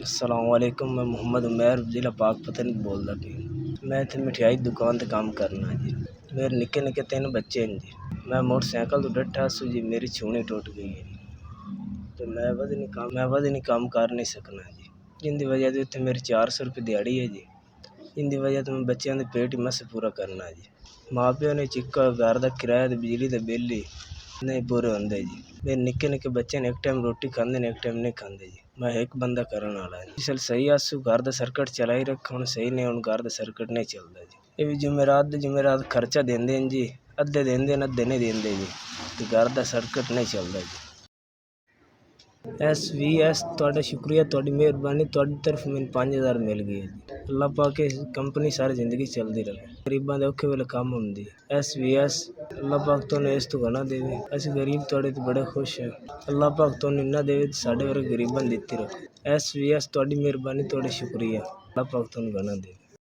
अस्सलामुअलैकुम। मैं मोहम्मद उमैर ज़िला पाकपतन बोलदा पिया। मैं इत्थे मठियाई दी दुकान ते काम करना जी। मेरे निक्के निक्के 3 बच्चे न जी। मैं मोटरसाइकिल तो डट्ठा सू जी, मेरी छूनी टुट गई है तो मैं वजनी काम कर नहीं सकना जी। जिंदी वजह तो इत्थे मेरी 400 रुपये दिहाड़ी है जी। जिंदी वजह तो मैं बच्चों के पेट ही मस पूरा करना जी। माँ प्यो ने चिक्का घर का किराया ते बिजली ते बिल ही नहीं पूरे होंदे जी। मेरे निक्के निक्के बच्चे ने एक टाइम रोटी खाते ने, एक टाइम नहीं खाते जी। मैं एक बंदा करने वाला है। चल सही आसू घर का सर्किट चलाई रखा, हूँ सही नहीं, हूँ घर का सर्किट नहीं चलता जी। ये भी जुमेरात खर्चा देंदे जी, अद्धे देंदे अद्धे नहीं देंदे जी। घर का सर्किट नहीं चलता जी। SVS ਤੁਹਾਡਾ ਸ਼ੁਕਰੀਆ, ਤੁਹਾਡੀ ਮਿਹਰਬਾਨੀ, ਤੁਹਾਡੀ ਤਰਫ ਮੈਨੂੰ 5000 ਮਿਲ ਗਏ ਜੀ। ਅੱਲਾ ਪਾਕ ਕੰਪਨੀ ਸਾਰੀ ਜ਼ਿੰਦਗੀ ਚੱਲਦੀ ਰਹੇ, ਗਰੀਬਾਂ ਦੇ ਔਖੇ ਵੇਲੇ ਕੰਮ ਹੁੰਦੀ। SVS ਅੱਲਾ ਪਾਕ ਤੁਹਾਨੂੰ ਇਸ ਤੋਂ ਗਣਾ ਦੇਵੇ। ਅਸੀਂ ਗਰੀਬ ਤੁਹਾਡੇ ਤੋਂ ਬੜੇ ਖੁਸ਼ ਹਾਂ। ਅੱਲਾ ਪਾਕ ਤੁਹਾਨੂੰ ਇੰਨਾ ਦੇਵੇ ਸਾਡੇ ਵਰਗੇ ਗਰੀਬਾਂ ਨੂੰ ਦਿੱਤੀ ਰੱਖੋ। SVS ਤੁਹਾਡੀ ਮਿਹਰਬਾਨੀ, ਤੁਹਾਡਾ ਸ਼ੁਕਰੀਆ। ਅੱਲਾ ਪਾਕ ਤੁਹਾਨੂੰ ਗਣਾ ਦੇਵੇ।